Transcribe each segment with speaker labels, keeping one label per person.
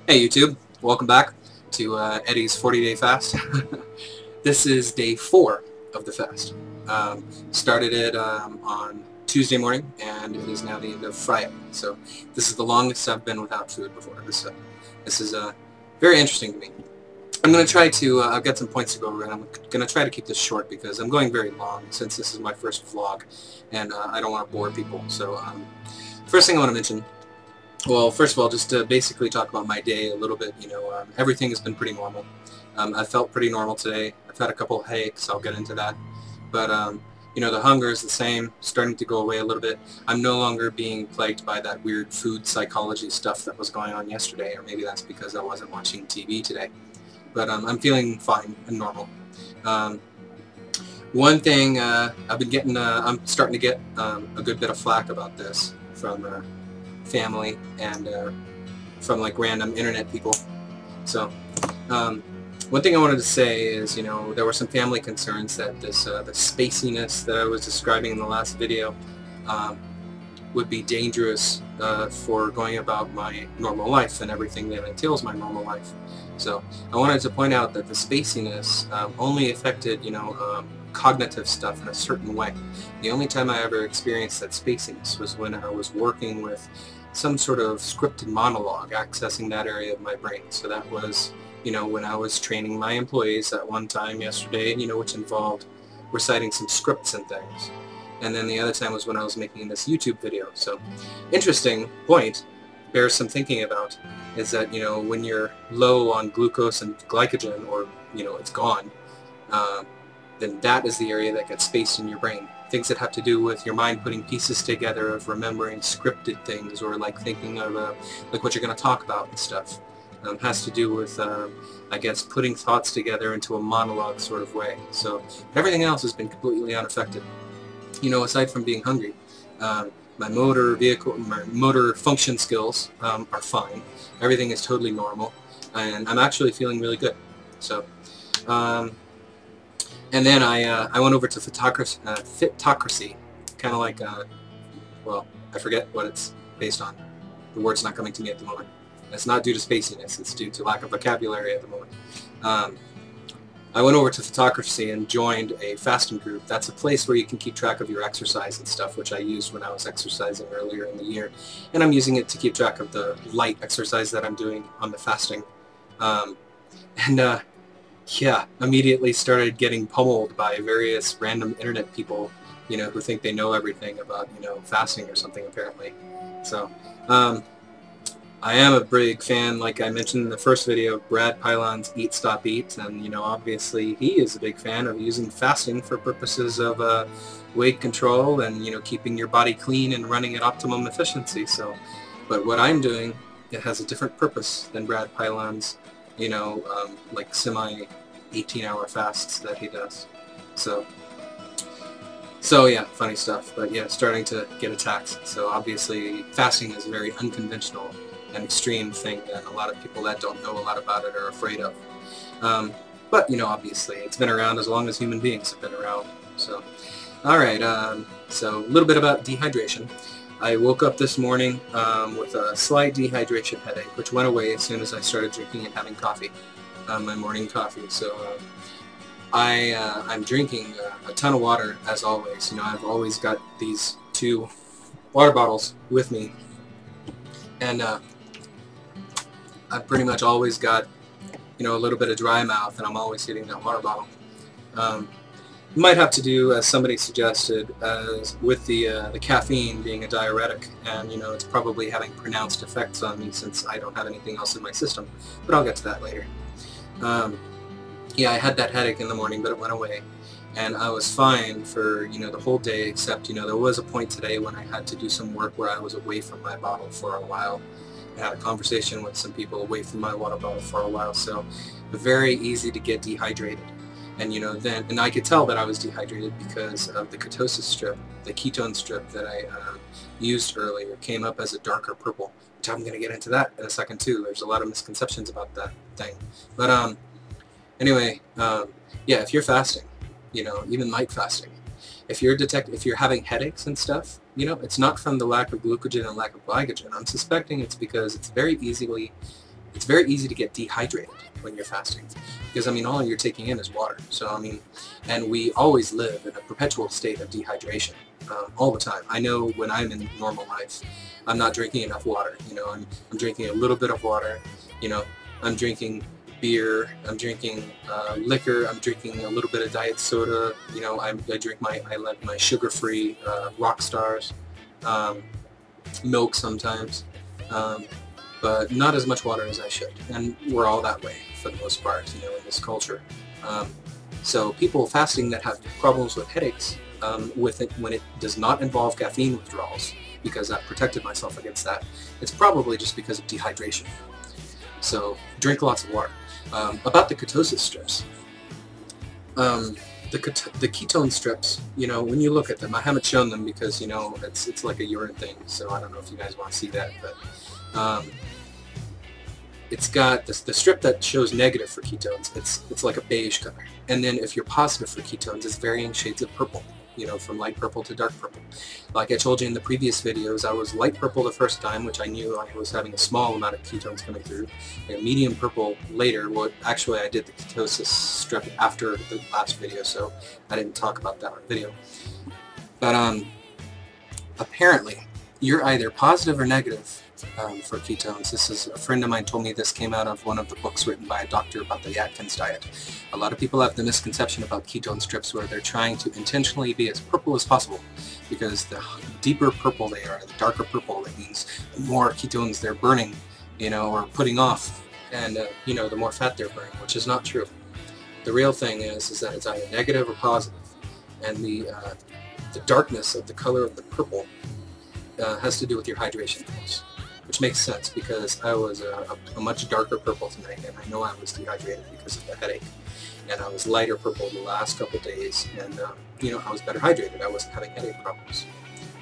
Speaker 1: Hey YouTube, welcome back to Eddie's 40-day fast. This is day 4 of the fast. Started it on Tuesday morning, and it is now the end of Friday. So this is the longest I've been without food before. This is very interesting to me. I'm going to try to, I've got some points to go over, and I'm going to try to keep this short because I'm going very long since this is my first vlog, and I don't want to bore people. So first thing I want to mention, well, first of all, just to basically talk about my day a little bit. Everything has been pretty normal. I felt pretty normal today. I've had a couple of headaches, I'll get into that. But, the hunger is the same, starting to go away a little bit. I'm no longer being plagued by that weird food psychology stuff that was going on yesterday, or maybe that's because I wasn't watching TV today. But I'm feeling fine and normal. One thing I've been getting, I'm starting to get a good bit of flack about this from family and from like random internet people. So one thing I wanted to say is, there were some family concerns that this the spaciness that I was describing in the last video would be dangerous for going about my normal life and everything that entails my normal life. So I wanted to point out that the spaciness only affected, cognitive stuff in a certain way. The only time I ever experienced that spaciness was when I was working with some sort of scripted monologue accessing that area of my brain. So that was, when I was training my employees at one time yesterday, which involved reciting some scripts and things. And then the other time was when I was making this YouTube video. So, interesting point, bears some thinking about, is that, when you're low on glucose and glycogen, or, it's gone, then that is the area that gets spaced in your brain. Things that have to do with your mind putting pieces together of remembering scripted things, or like thinking of like what you're going to talk about and stuff. Has to do with, I guess, putting thoughts together into a monologue sort of way. So everything else has been completely unaffected. Aside from being hungry, my motor function skills are fine. Everything is totally normal, and I'm actually feeling really good. So, and then I went over to Fitocracy, kind of like, well, I forget what it's based on. The word's not coming to me at the moment. It's not due to spaciness, it's due to lack of vocabulary at the moment. I went over to Detoxification and joined a fasting group. That's a place where you can keep track of your exercise and stuff, which I used when I was exercising earlier in the year. And I'm using it to keep track of the light exercise that I'm doing on the fasting. Yeah, immediately started getting pummeled by various random internet people, who think they know everything about, fasting or something, apparently. So, I am a big fan, like I mentioned in the first video, of Brad Pylon's Eat Stop Eat, and obviously he is a big fan of using fasting for purposes of weight control and keeping your body clean and running at optimum efficiency. So, but what I'm doing, it has a different purpose than Brad Pylon's, like semi 18-hour fasts that he does. So yeah, funny stuff. But yeah, starting to get attacked. So obviously fasting is very unconventional, an extreme thing that a lot of people that don't know a lot about it are afraid of. But, obviously, it's been around as long as human beings have been around. So, alright, so a little bit about dehydration. I woke up this morning with a slight dehydration headache, which went away as soon as I started drinking and having coffee, my morning coffee. So, I'm drinking a ton of water, as always. I've always got these 2 water bottles with me. And I've pretty much always got, a little bit of dry mouth, and I'm always hitting that water bottle. It might have to do, as somebody suggested, with the caffeine being a diuretic, and it's probably having pronounced effects on me since I don't have anything else in my system. But I'll get to that later. Yeah, I had that headache in the morning, but it went away, and I was fine for the whole day, except there was a point today when I had to do some work where I was away from my bottle for a while. I had a conversation with some people away from my water bottle for a while, so very easy to get dehydrated. And and I could tell that I was dehydrated because of the ketone strip that I used earlier came up as a darker purple, which I'm going to get into that in a second too. There's a lot of misconceptions about that thing. But anyway, yeah, if you're fasting, even light fasting, if you're having headaches and stuff, it's not from the lack of glucogen and lack of glycogen. I'm suspecting it's because it's very easily it's very easy to get dehydrated when you're fasting, because I mean all you're taking in is water. So I mean, and we always live in a perpetual state of dehydration all the time. I know when I'm in normal life, I'm not drinking enough water. You know, I'm drinking a little bit of water. You know, I'm drinking beer, I'm drinking liquor, I'm drinking a little bit of diet soda. You know, I like my sugar-free rock stars, milk sometimes, but not as much water as I should. And we're all that way for the most part, you know, in this culture. So people fasting that have problems with headaches, with it when it does not involve caffeine withdrawals, because I've protected myself against that, it's probably just because of dehydration. So drink lots of water. About the Ketone Strips. The Ketone Strips, you know, when you look at them, I haven't shown them because, you know, it's like a urine thing, so I don't know if you guys want to see that, but it's got the strip that shows negative for ketones. It's like a beige color, and then if you're positive for ketones, it's varying shades of purple. You know, from light purple to dark purple. Like I told you in the previous videos, I was light purple the first time, which I knew I was having a small amount of ketones coming through, and medium purple later. Well, actually I did the ketosis strip after the last video, so I didn't talk about that on video. But apparently, you're either positive or negative for ketones. This is a friend of mine told me this came out of one of the books written by a doctor about the Atkins diet. A lot of people have the misconception about ketone strips where they're trying to intentionally be as purple as possible, because the deeper purple they are, the darker purple, that means the more ketones they're burning, you know, or putting off, and you know, the more fat they're burning, which is not true. The real thing is that it's either negative or positive, and the darkness of the color of the purple has to do with your hydration levels. Which makes sense, because I was a much darker purple tonight, and I know I was dehydrated because of the headache. And I was lighter purple the last couple days, and you know, I was better hydrated. I wasn't having headache problems.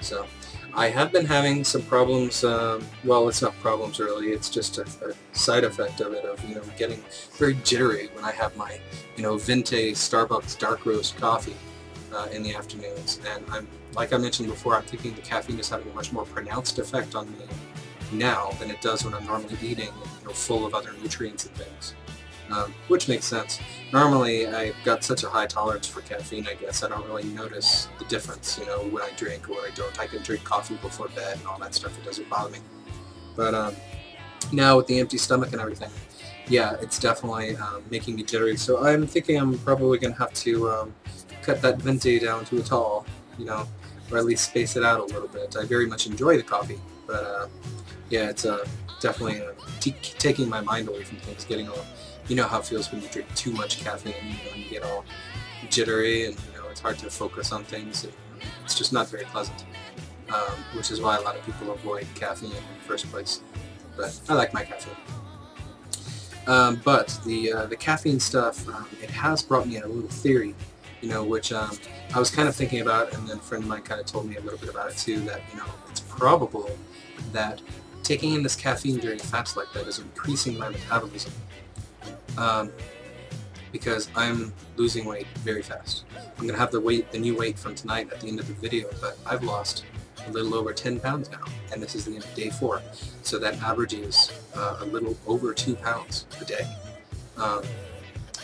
Speaker 1: So I have been having some problems. Well, it's not problems really. It's just a side effect of it, of, you know, getting very jittery when I have my, you know, Venti Starbucks dark roast coffee in the afternoons. And like I mentioned before, I'm thinking the caffeine is having a much more pronounced effect on me now than it does when I'm normally eating, you know, full of other nutrients and things, which makes sense. Normally I've got such a high tolerance for caffeine, I guess I don't really notice the difference, you know, when I drink or when I don't. I can drink coffee before bed and all that stuff, it doesn't bother me. But now with the empty stomach and everything, yeah, it's definitely making me jittery. So I'm thinking I'm probably going to have to cut that Venti down to a tall, you know, or at least space it out a little bit. I very much enjoy the coffee, but yeah, it's definitely taking my mind away from things, getting all, you know how it feels when you drink too much caffeine, you know, and you get all jittery, and, you know, it's hard to focus on things, and it's just not very pleasant, which is why a lot of people avoid caffeine in the first place. But I like my caffeine. But the caffeine stuff, it has brought me a little theory, you know, which I was kind of thinking about, and then a friend of mine kind of told me a little bit about it too, that, you know, it's probable that taking in this caffeine during fasts like that is increasing my metabolism, because I'm losing weight very fast. I'm gonna have the new weight from tonight at the end of the video, but I've lost a little over 10 pounds now, and this is the end of day 4, so that averages a little over 2 pounds a day,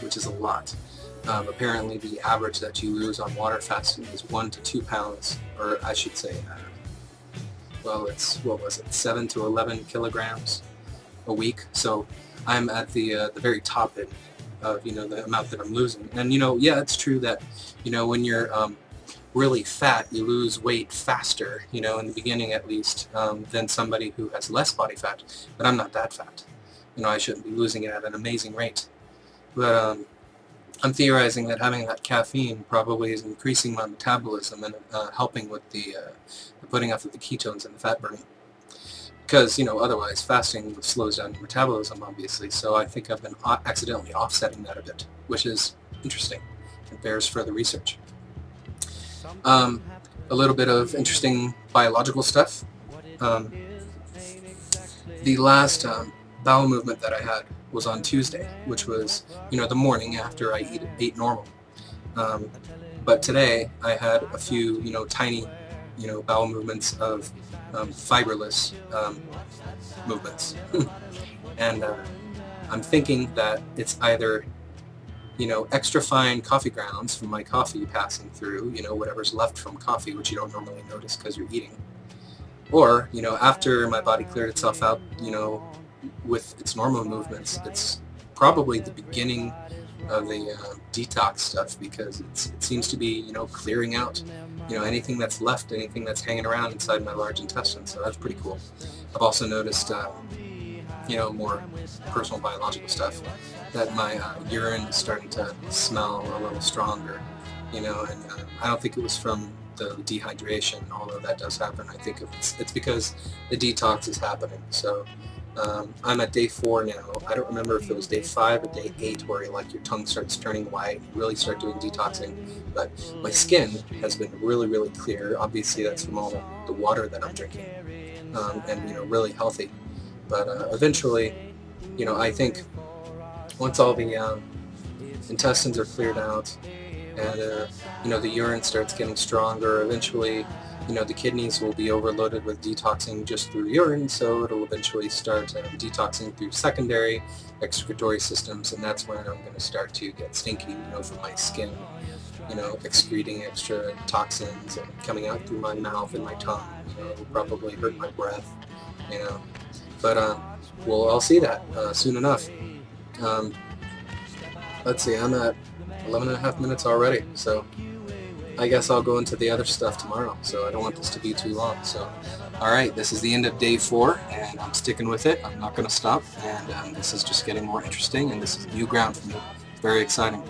Speaker 1: which is a lot. Apparently the average that you lose on water fasting is 1 to 2 pounds, or I should say, well, it's, what was it, 7 to 11 kilograms a week. So I'm at the very top end of, you know, the amount that I'm losing. And, you know, yeah, it's true that, you know, when you're really fat, you lose weight faster, you know, in the beginning at least, than somebody who has less body fat. But I'm not that fat. You know, I shouldn't be losing it at an amazing rate. But I'm theorizing that having that caffeine probably is increasing my metabolism and helping with the putting off of the ketones and the fat burning. Because, you know, otherwise fasting slows down your metabolism, obviously, so I think I've been accidentally offsetting that a bit, which is interesting. It bears further research. A little bit of interesting biological stuff. The last bowel movement that I had was on Tuesday, which was, you know, the morning after I ate normal. But today I had a few, you know, tiny, you know, bowel movements of fiberless movements. and I'm thinking that it's either, you know, extra fine coffee grounds from my coffee passing through, you know, whatever's left from coffee, which you don't normally notice because you're eating, or, you know, after my body cleared itself out, you know, with its normal movements, it's probably the beginning of the detox stuff, because it seems to be, you know, clearing out, you know, anything that's left, anything that's hanging around inside my large intestine. So that's pretty cool. I've also noticed, you know, more personal biological stuff, that my urine is starting to smell a little stronger, you know, and I don't think it was from the dehydration, although that does happen. I think it's because the detox is happening. So I'm at day 4 now. I don't remember if it was day 5 or day 8 where like your tongue starts turning white, you really start doing detoxing, but my skin has been really, really clear. Obviously that's from all the water that I'm drinking, and, you know, really healthy. But eventually, you know, I think once all the intestines are cleared out and, you know, the urine starts getting stronger, eventually, you know, the kidneys will be overloaded with detoxing just through urine, so it'll eventually start detoxing through secondary excretory systems, and that's when I'm going to start to get stinky, you know, from my skin, you know, excreting extra toxins and coming out through my mouth and my tongue. You know, it'll probably hurt my breath, you know. But we'll all see that soon enough. Let's see, I'm at 11.5 minutes already, so I guess I'll go into the other stuff tomorrow, so I don't want this to be too long. So, alright, this is the end of day 4, and I'm sticking with it. I'm not going to stop, and this is just getting more interesting, and this is new ground for me. Very exciting.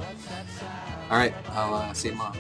Speaker 1: Alright, I'll see you tomorrow.